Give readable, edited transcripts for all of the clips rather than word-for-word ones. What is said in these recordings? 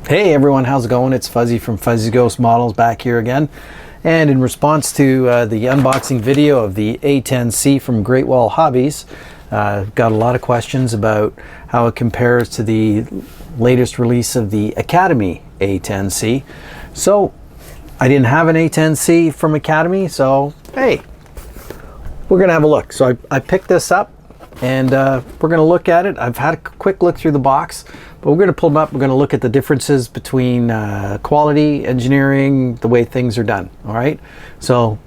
Hey everyone, how's it going? It's Fuzzy from Fuzzy Ghost Models back here again. And in response to the unboxing video of the A10C from Great Wall Hobbies, got a lot of questions about how it compares to the latest release of the Academy A10C. So I didn't have an A10C from Academy, so hey, we're gonna have a look. So I picked this up and we're gonna look at it. I've had a quick look through the box, but we're going to pull them up. We're going to look at the differences between quality, engineering, the way things are done. All right. So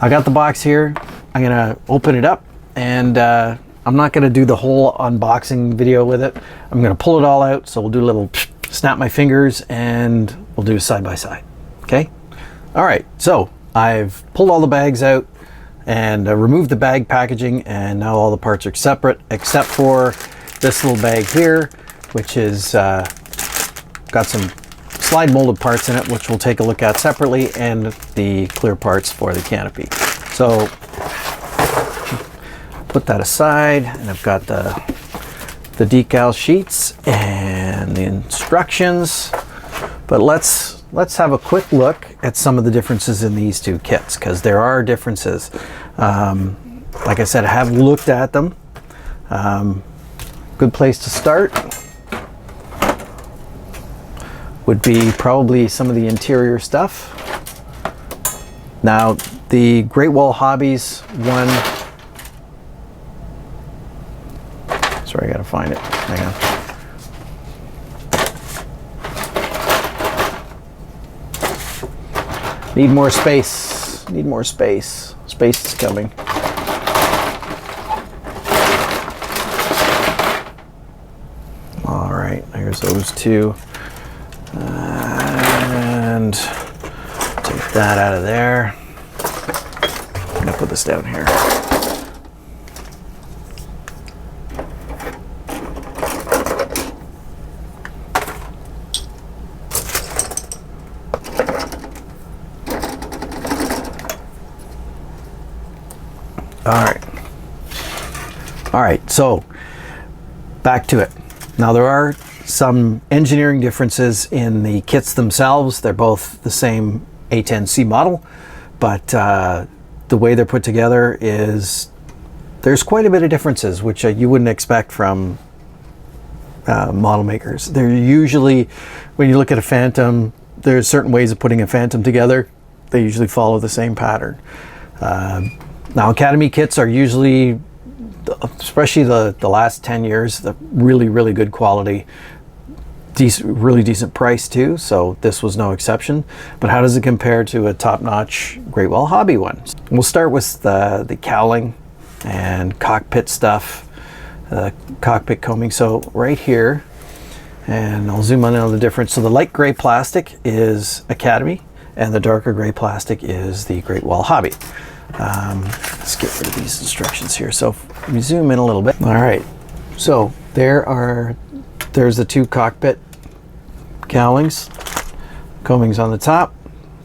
I got the box here. I'm going to open it up, and I'm not going to do the whole unboxing video with it. I'm going to pull it all out. So we'll do a little snap my fingers, and we'll do side by side. Okay. All right. So I've pulled all the bags out and removed the bag packaging, and now all the parts are separate except for this little bag here, which is got some slide molded parts in it, which we'll take a look at separately, and the clear parts for the canopy. So put that aside, and I've got the decal sheets and the instructions. But let's have a quick look at some of the differences in these two kits, because there are differences. Like I said, I have looked at them. Good place to start would be probably some of the interior stuff. Now, the Great Wall Hobbies one, sorry, I gotta find it, hang on. Need more space, space is coming. All right, here's those two. And take that out of there. I'm gonna put this down here. All right, so back to it. Now there are some engineering differences in the kits themselves. They're both the same A10C model, but the way they're put together is there's quite a bit of differences, which you wouldn't expect from model makers. They're usually, when you look at a Phantom, there's certain ways of putting a Phantom together. They usually follow the same pattern. Now Academy kits are usually, especially the last 10 years, the really good quality, really decent price too, so this was no exception. But how does it compare to a top-notch Great Wall Hobby one? We'll start with the cowling and cockpit stuff, cockpit combing. So right here, and I'll zoom in on the difference. So the light gray plastic is Academy, and the darker gray plastic is the Great Wall Hobby. Let's get rid of these instructions here. So if we zoom in a little bit. All right, so there's the two cockpit cowlings. Combings on the top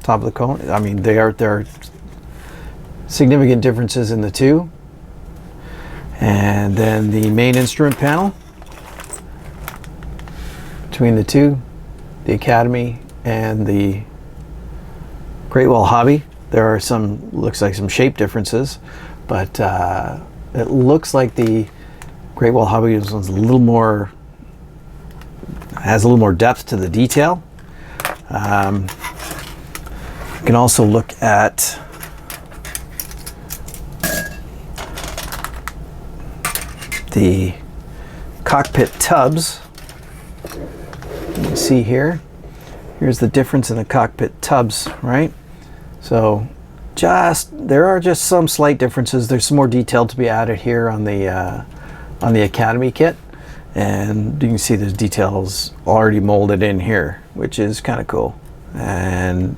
of the cone. I mean, there are significant differences in the two. And then the main instrument panel between the two, the Academy and the Great Wall Hobby. There are looks like some shape differences, but it looks like the Great Wall Hobby has a little more depth to the detail. You can also look at the cockpit tubs. You can see here's the difference in the cockpit tubs, right? So there are just some slight differences. There's some more detail to be added here on the Academy kit, and you can see there's details already molded in here, which is kind of cool. And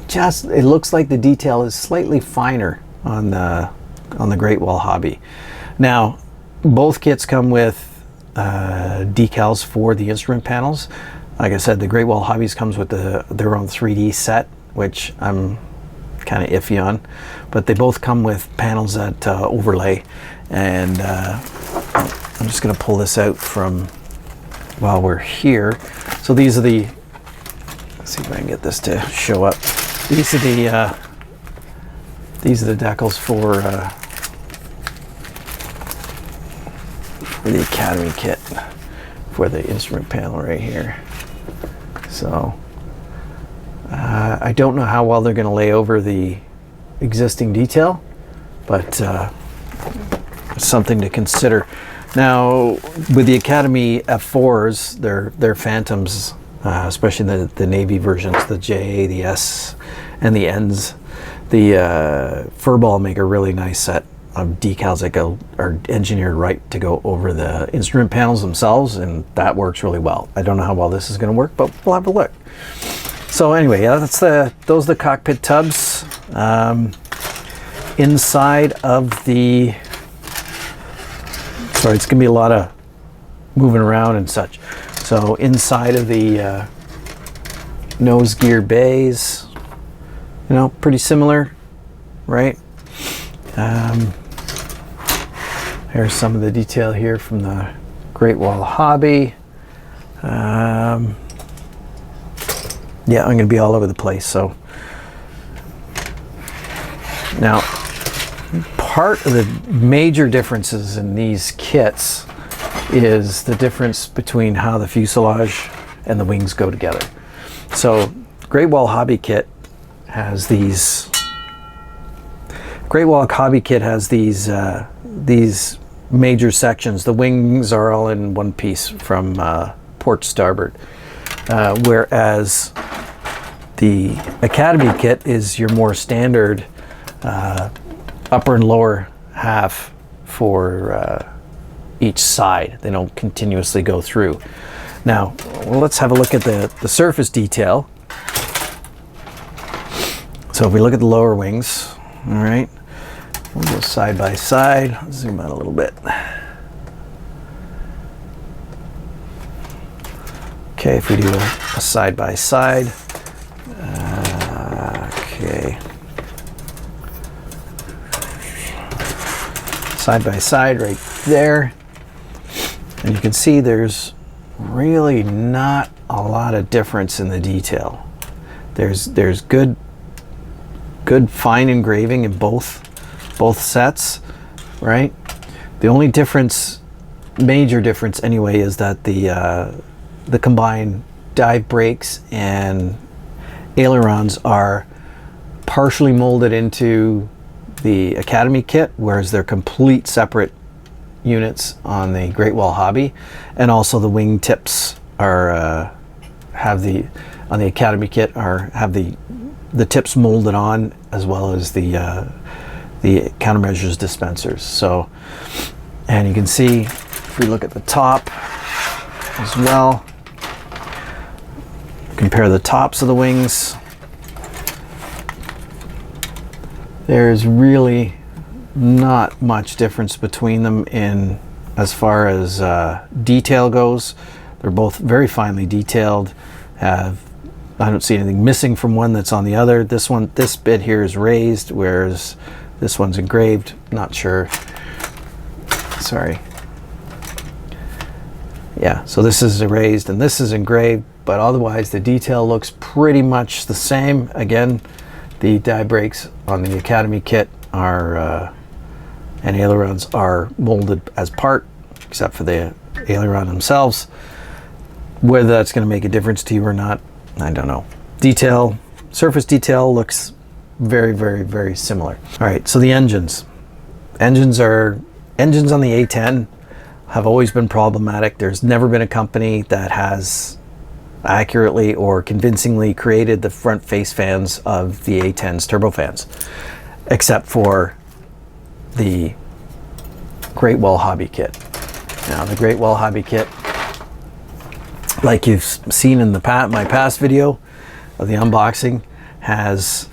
it looks like the detail is slightly finer on the Great Wall Hobby. Now, both kits come with decals for the instrument panels. Like I said, the Great Wall Hobbies comes with their own 3D set, which I'm kind of iffy on, but they both come with panels that overlay. And I'm just going to pull this out from while we're here. So these are the, let's see if I can get this to show up. These are the decals for the Academy kit for the instrument panel right here. So I don't know how well they're going to lay over the existing detail, but something to consider. Now, with the Academy F4s, their Phantoms, especially the Navy versions, the J, the S, and the Ns, the Furball make a really nice set of decals that are engineered right to go over the instrument panels themselves, and that works really well. I don't know how well this is going to work, but we'll have a look. So anyway, yeah, those are the cockpit tubs. Inside of the, sorry, it's going to be a lot of moving around and such. So inside of the nose gear bays, you know, pretty similar, right? Here's some of the detail here from the Great Wall Hobby. Yeah, I'm going to be all over the place. So now, part of the major differences in these kits is the difference between how the fuselage and the wings go together. So Great Wall Hobby kit has these. Great Wall Hobby kit has these major sections. The wings are all in one piece from port to starboard, whereas the Academy kit is your more standard upper and lower half for each side. They don't continuously go through. Now, let's have a look at the surface detail. So if we look at the lower wings, all right, we'll go side by side. Let's zoom out a little bit. Okay, if we do a side by side, okay, side by side right there, and you can see there's really not a lot of difference in the detail. There's good fine engraving in both sets, right? The only difference, major difference anyway, is that the combined dive brakes and ailerons are partially molded into the Academy kit, whereas they're complete separate units on the Great Wall Hobby, and also the wing tips are on the Academy kit have the tips molded on, as well as the countermeasures dispensers. So, and you can see if we look at the top as well, compare the tops of the wings, there's really not much difference between them in as far as detail goes. They're both very finely detailed. I don't see anything missing from one that's on the other. This bit here is raised, whereas this one's engraved. Not sure. Sorry. Yeah, so this is raised and this is engraved, but otherwise the detail looks pretty much the same. Again, the dive brakes on the Academy kit are and ailerons are molded as part, except for the aileron themselves. Whether that's going to make a difference to you or not, I don't know. Detail, surface detail looks very, very, very similar. All right, so the engines. Engines on the A10 have always been problematic. There's never been a company that has accurately or convincingly created the front face fans of the A10's turbofans, except for the Great Wall Hobby kit. Now, the Great Wall Hobby kit, like you've seen in my past video of the unboxing, has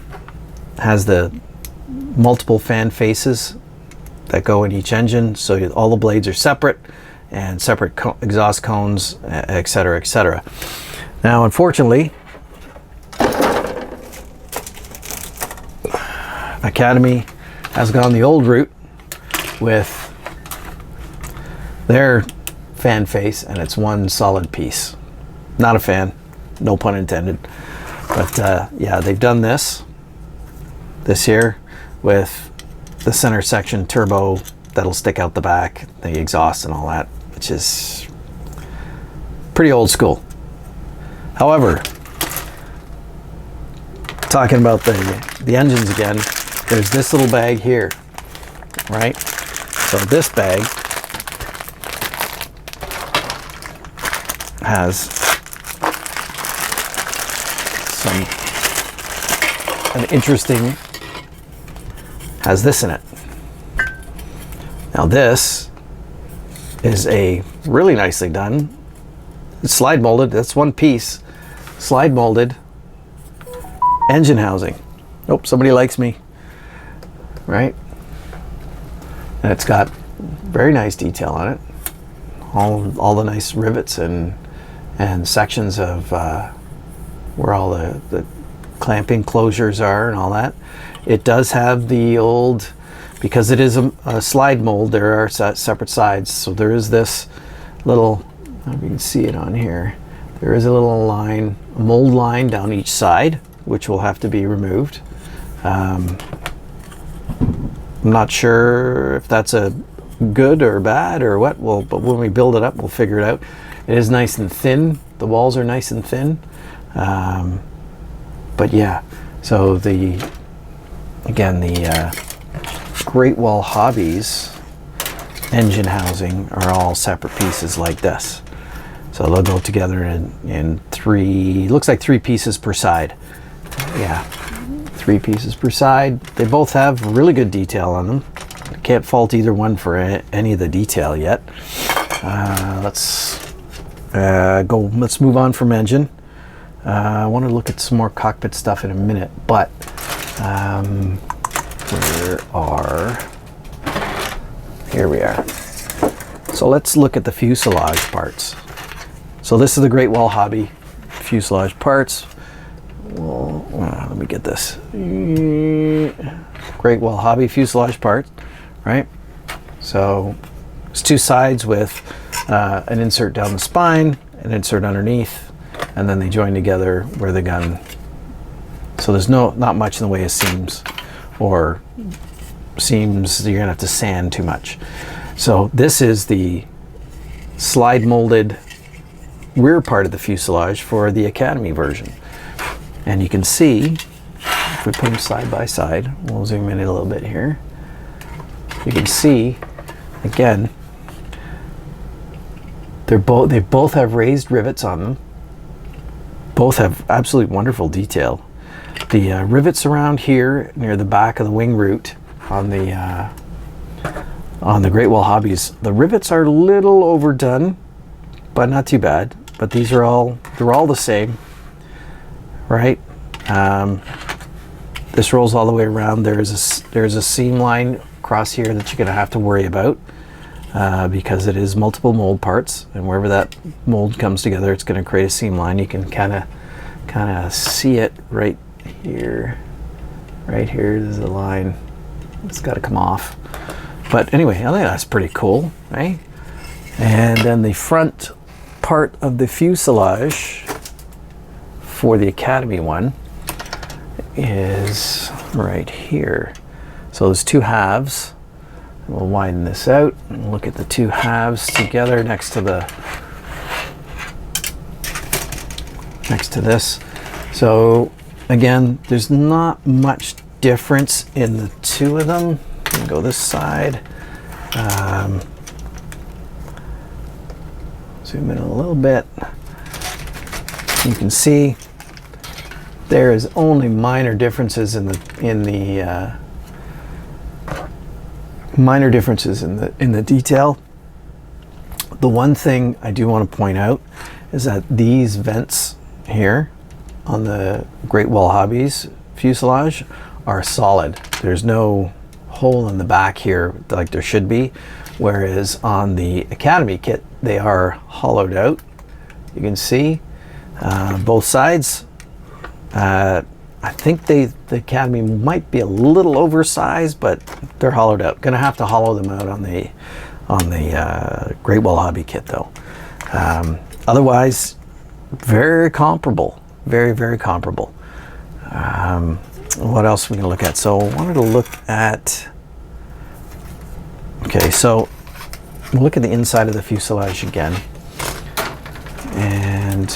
the multiple fan faces that go in each engine, so all the blades are separate and separate exhaust cones, etc., etc. Now, unfortunately, Academy has gone the old route with their fan face, and it's one solid piece. Not a fan, no pun intended. But yeah, they've done this here with the center section turbo that'll stick out the back, the exhaust and all that, which is pretty old school. However, talking about the engines again, there's this little bag here, right? So this bag has has this in it. Now this is a really nicely done, it's slide molded, that's one piece, slide molded engine housing. Nope, somebody likes me, right? And it's got very nice detail on it. All the nice rivets and sections of where all the clamping closures are and all that. It does have the old, because it is a slide mold, there are separate sides. So there is this little, I don't know if you can see it on here, there is a little line, a mold line down each side, which will have to be removed. I'm not sure if that's a good or bad or what, but when we build it up, we'll figure it out. It is nice and thin. The walls are nice and thin. But yeah, so the Great Wall Hobbies engine housing are all separate pieces like this. So they'll go together in three, looks like 3 pieces per side. Yeah, 3 pieces per side. They both have really good detail on them. Can't fault either one for any of the detail yet. Let's move on from engine. I want to look at some more cockpit stuff in a minute, but here we are. So let's look at the fuselage parts. So this is the Great Wall Hobby fuselage parts. Well, let me get this. Great Wall Hobby fuselage parts, right? So it's 2 sides with an insert down the spine, an insert underneath, and then they join together where the gun. So there's not much in the way of seams, or seams you're gonna have to sand too much. So this is the slide molded rear part of the fuselage for the Academy version. And you can see, if we put them side by side, we'll zoom in a little bit here. You can see, again, they both have raised rivets on them. Both have absolutely wonderful detail. The rivets around here near the back of the wing root on the Great Wall Hobbies, the rivets are a little overdone, but not too bad. But these are they're all the same, right? This rolls all the way around. There's a seam line across here that you're going to have to worry about because it is multiple mold parts, and wherever that mold comes together, it's going to create a seam line. You can kind of see it right here. Right here, there's a line. It's got to come off. But anyway, I think that's pretty cool, right? And then the front part of the fuselage for the Academy one is right here. So there's 2 halves. We'll widen this out and look at the 2 halves together next to this. So again, there's not much difference in the 2 of them. We'll go this side. Zoom in a little bit. You can see there is only minor differences in the detail. The one thing I do want to point out is that these vents here on the Great Wall Hobbies fuselage are solid. There's no hole in the back here like there should be, whereas on the Academy kit they are hollowed out. You can see both sides. I think the Academy might be a little oversized, but they're hollowed out. Gonna have to hollow them out on on the Great Wall Hobby kit though. Otherwise, very comparable, very comparable. What else are we gonna look at? So I wanted to look at, okay, so we'll look at the inside of the fuselage again, and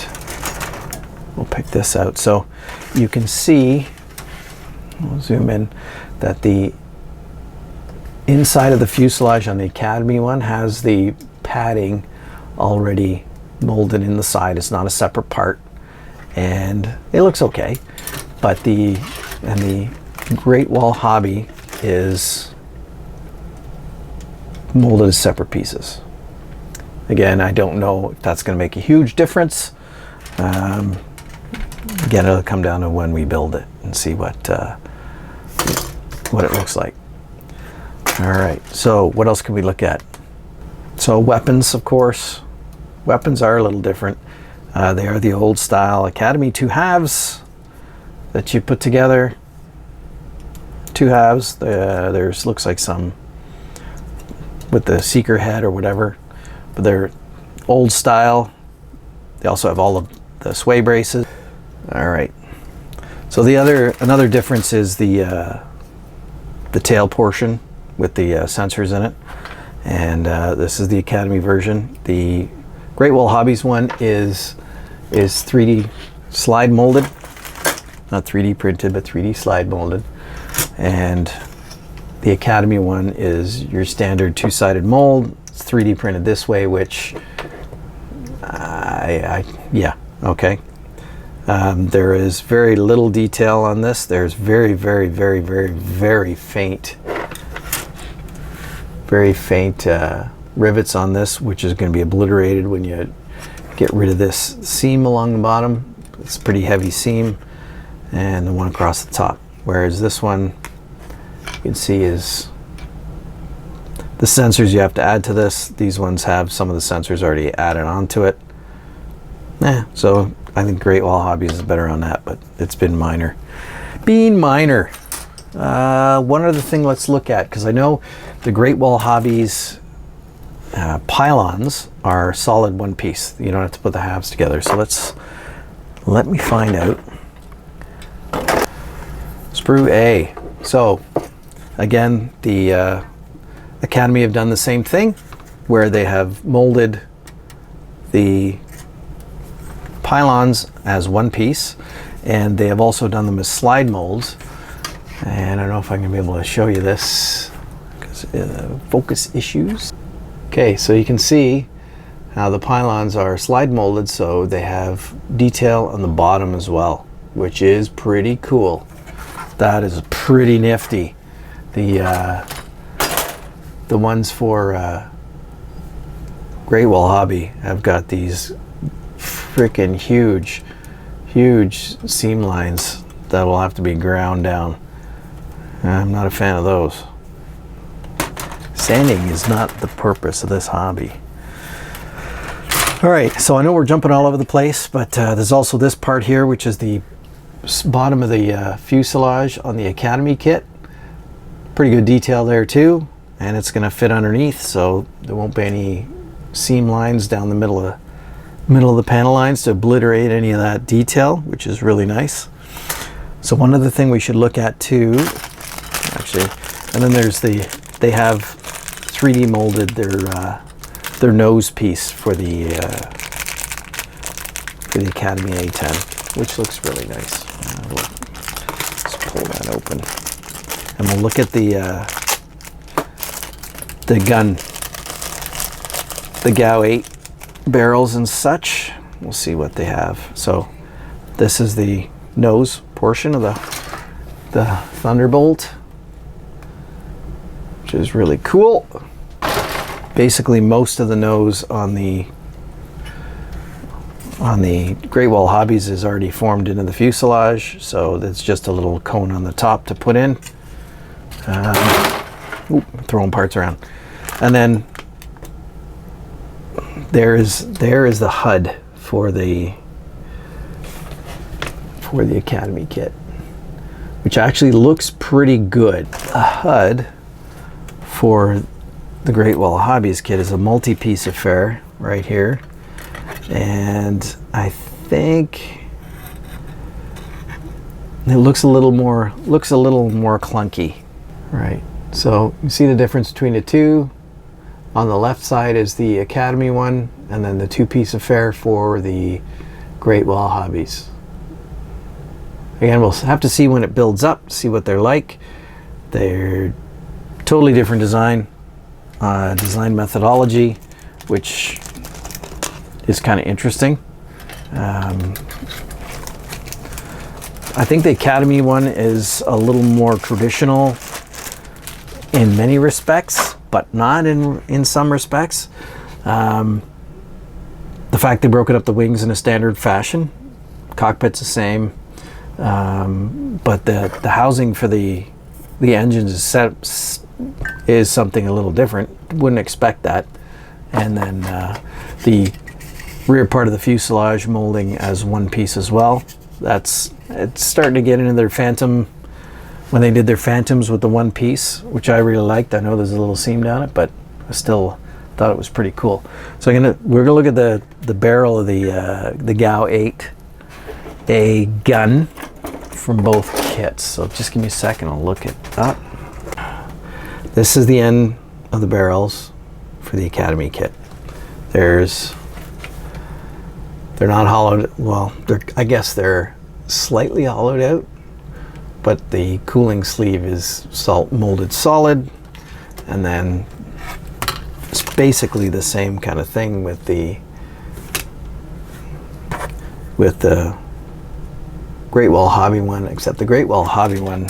we'll pick this out. So you can see, we'll zoom in, that the inside of the fuselage on the Academy one has the padding already molded in the side. It's not a separate part, and it looks okay. But the Great Wall Hobby is molded as separate pieces. Again, I don't know if that's going to make a huge difference. Again, it'll come down to when we build it and see what it looks like. All right, so what else can we look at? So weapons, of course. Weapons are a little different. They are the old style Academy 2 halves that you put together. 2 halves. There's looks like some with the seeker head or whatever, but they're old style. They also have all of the sway braces. All right. So another difference is the tail portion with the sensors in it, and this is the Academy version. The Great Wall Hobbies one is 3D slide molded, not 3D printed, but 3D slide molded, and the Academy one is your standard 2-sided mold. It's 3D printed this way, which yeah, okay. There is very little detail on this. There's very faint rivets on this, which is going to be obliterated when you get rid of this seam along the bottom. It's a pretty heavy seam, and the one across the top. Whereas this one, you can see, is the sensors you have to add to this. These ones have some of the sensors already added onto it. So I think Great Wall Hobbies is better on that, but it's been minor. One other thing let's look at, because I know the Great Wall Hobbies pylons are solid one piece. You don't have to put the halves together. So let me find out. Sprue A. So again, the Academy have done the same thing, where they have molded the pylons as one piece, and they have also done them as slide molds. And I don't know if I'm going to be able to show you this because focus issues. Okay, so you can see how the pylons are slide molded, so they have detail on the bottom as well, which is pretty cool. That is pretty nifty. The ones for Great Wall Hobby have got these freaking huge seam lines that will have to be ground down. I'm not a fan of those. Sanding is not the purpose of this hobby. All right, so I know we're jumping all over the place, but there's also this part here, which is the bottom of the fuselage on the Academy kit. Pretty good detail there too, and it's going to fit underneath, so there won't be any seam lines down the middle of the panel lines to obliterate any of that detail, which is really nice. So one other thing we should look at too, actually, and then there's they have 3D molded their nose piece for the Academy A10, which looks really nice. Let's pull that open, and we'll look at the gun, the GAU 8 barrels and such. We'll see what they have. So this is the nose portion of the Thunderbolt, which is really cool. Basically, most of the nose on the Great Wall Hobbies is already formed into the fuselage, so it's just a little cone on the top to put in. Throwing parts around, and then there is the HUD for the Academy kit, which actually looks pretty good. The HUD for the Great Wall Hobbies kit is a multi-piece affair right here, and I think it looks a little more clunky, right? So you see the difference between the two. On the left side is the Academy one, and then the two-piece affair for the Great Wall Hobbies. Again, we'll have to see when it builds up, see what they're like. They're totally different design methodology, which is kind of interesting. I think the Academy one is a little more traditional in many respects, but not in some respects. The fact they broke up the wings in a standard fashion, cockpit's the same, but the housing for the engines is something a little different. Wouldn't expect that. And then the rear part of the fuselage molding as one piece as well. It's starting to get into their Phantom, when they did their Phantoms with the one piece, which I really liked. I know there's a little seam down it, but I still thought it was pretty cool. So we're gonna look at the barrel of the GAU 8A gun from both kits. So just give me a second, I'll look it up. This is the end of the barrels for the Academy kit. They're not hollowed, well, I guess they're slightly hollowed out, but the cooling sleeve is molded solid, and then it's basically the same kind of thing with the Great Wall Hobby one, except the Great Wall Hobby one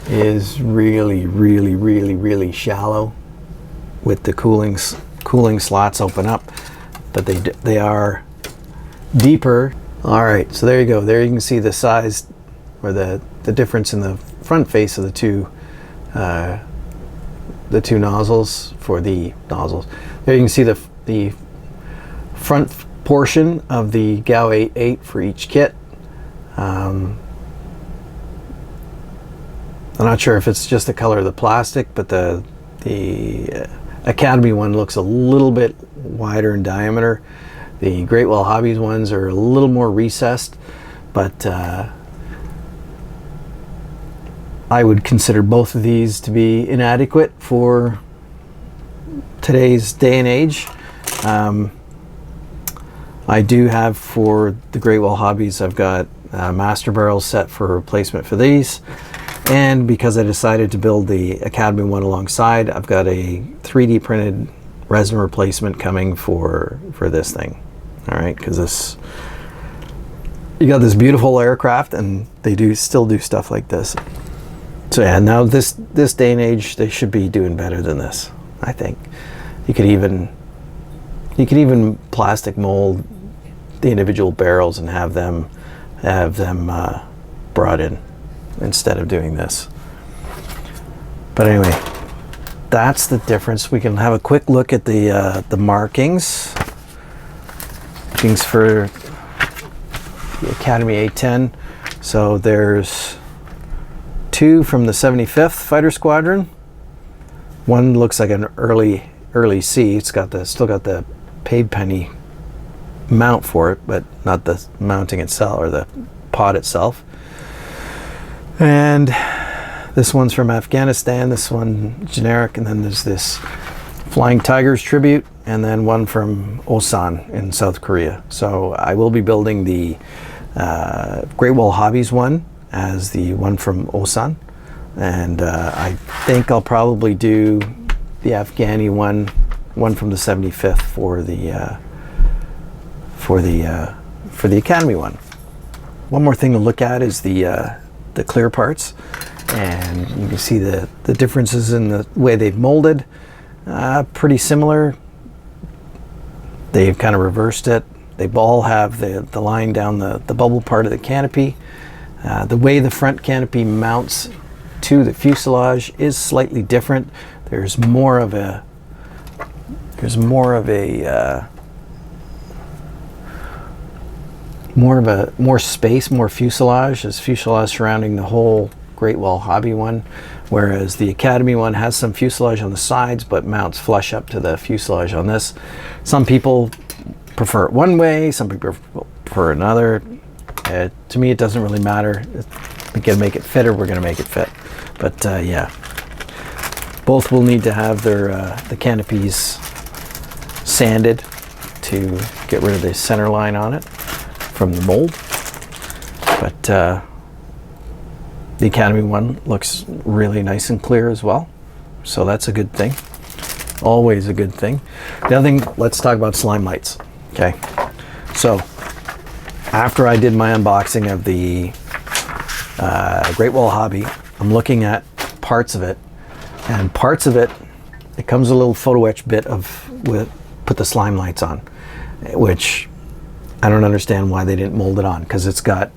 is really shallow with the cooling slots open up, but they are deeper. All right, so there you go. There you can see the size, or the difference in the front face of the two nozzles for the nozzles. There you can see the front portion of the GAU 8 for each kit. I'm not sure if it's just the color of the plastic, but the Academy one looks a little bit wider in diameter. The Great Wall Hobbies ones are a little more recessed, but I would consider both of these to be inadequate for today's day and age. I do have, for the Great Wall Hobbies, I've got master barrels set for replacement for these, and because I decided to build the Academy one alongside, I've got a 3D printed resin replacement coming for this thing. All right, because you got this beautiful aircraft, and they still do stuff like this. So yeah, now this day and age, they should be doing better than this. I think you could even plastic mold the individual barrels and have them brought in instead of doing this. But anyway, that's the difference. We can have a quick look at the markings for the Academy A10. So there's two from the 75th Fighter Squadron. One looks like an early C. It's got still got the paid penny mount for it, but not the mounting itself or the pod itself. And this one's from Afghanistan, this one generic, and then there's this Flying Tigers tribute, and then one from Osan in South Korea. So I will be building the Great Wall Hobbies one as the one from Osan, and I think I'll probably do the Afghani one from the 75th for the Academy one. One more thing to look at is the clear parts, and you can see the differences in the way they've molded. Pretty similar. They've kind of reversed it. They all have the line down the bubble part of the canopy. The way the front canopy mounts to the fuselage is slightly different. There's more space, more fuselage. There's fuselage surrounding the whole Great Wall Hobby one, whereas the Academy one has some fuselage on the sides but mounts flush up to the fuselage on this. Some people prefer it one way, some people prefer another. To me, it doesn't really matter. We can make it fit, or we're going to make it fit. But yeah, both will need to have their the canopies sanded to get rid of the center line on it from the mold. But the Academy one looks really nice and clear as well, so that's a good thing. Always a good thing. The other thing, let's talk about slime lights. Okay, so after I did my unboxing of the Great Wall Hobby, I'm looking at parts of it, and parts of it, it comes a little photo etch bit put the slime lights on, which I don't understand why they didn't mold it on, because it's got,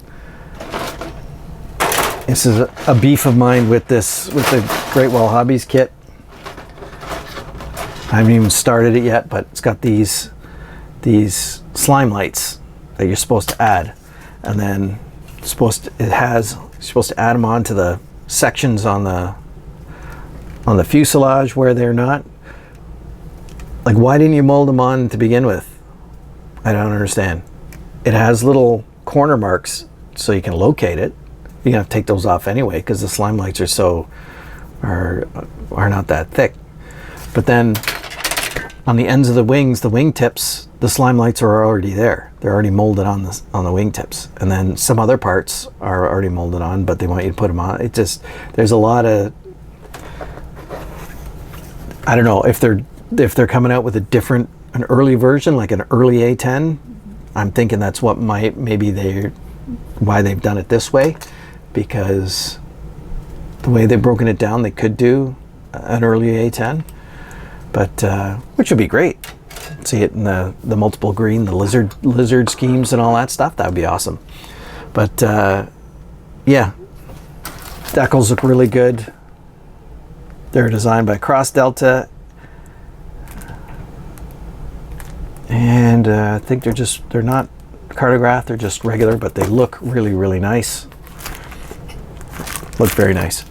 this is a beef of mine with the Great Wall Hobbies kit. I haven't even started it yet, but it's got these slime lights that you're supposed to add, and then you're supposed to add them onto the sections on the fuselage where they're not. Like, why didn't you mold them on to begin with? I don't understand. It has little corner marks so you can locate it. You're gonna have to take those off anyway, because the slime lights are not that thick. But then on the ends of the wings, the wingtips, the slime lights are already there. They're already molded on the wingtips. And then some other parts are already molded on, but they want you to put them on. It just, there's a lot of, I don't know if they're coming out with an early version, like an early A10. I'm thinking that's what why they've done it this way, because the way they've broken it down, they could do an early A10, but which would be great. See it in the multiple green, the lizard schemes and all that stuff. That would be awesome. But yeah, decals look really good. They're designed by Cross Delta, and I think they're not cartographed, they're just regular, but they look really, really nice. Look very nice.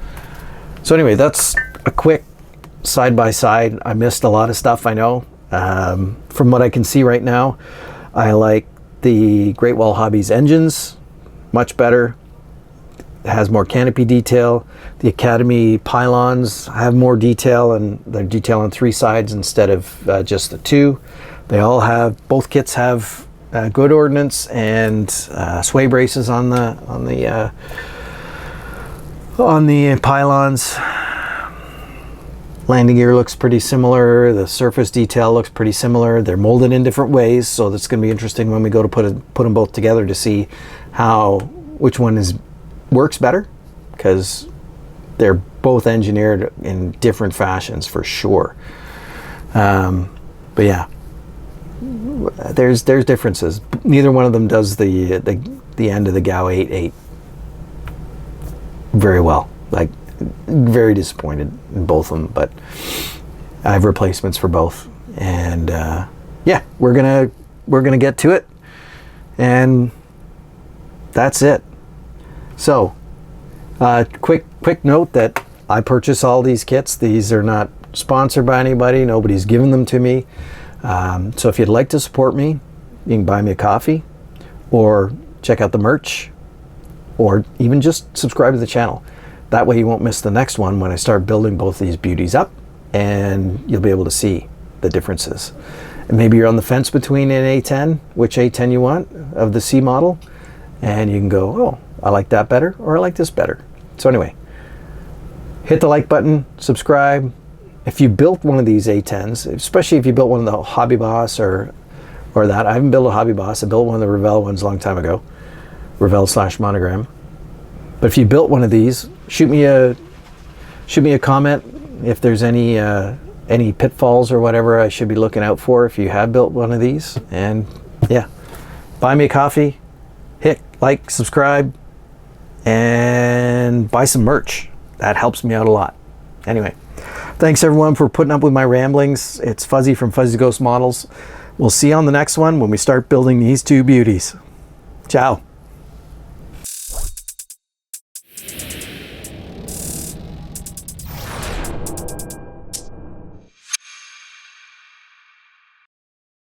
So anyway, that's a quick side by side. I missed a lot of stuff, I know. From what I can see right now, I like the Great Wall Hobbies engines much better. It has more canopy detail. The Academy pylons have more detail, and they're detail on 3 sides instead of just the 2. Both kits have good ordnance and sway braces on the pylons. Landing gear looks pretty similar. The surface detail looks pretty similar. They're molded in different ways, so that's going to be interesting when we go to put them both together to see which one works better, because they're both engineered in different fashions for sure. But yeah, there's differences. Neither one of them does the end of the GAU 8.8 very well. Like, very disappointed in both of them, but I have replacements for both, and yeah, we're gonna get to it, and that's it. So quick note that I purchase all these kits. These are not sponsored by anybody. Nobody's given them to me. So if you'd like to support me, you can buy me a coffee, or check out the merch, or even just subscribe to the channel. That way you won't miss the next one when I start building both these beauties up, and you'll be able to see the differences. And maybe you're on the fence between an A10, which A10 you want of the C model, and you can go, oh, I like that better, or I like this better. So anyway, hit the like button, subscribe. If you built one of these A10s, especially if you built one of the Hobby Boss or that, I haven't built a Hobby Boss. I built one of the Revell ones a long time ago, Revell/Monogram. But if you built one of these, shoot me a comment if there's any pitfalls or whatever I should be looking out for if you have built one of these. And yeah, buy me a coffee, hit like, subscribe, and buy some merch. That helps me out a lot. Anyway, thanks everyone for putting up with my ramblings. It's Fuzzy from Fuzzy Ghost Models. We'll see you on the next one when we start building these two beauties. Ciao.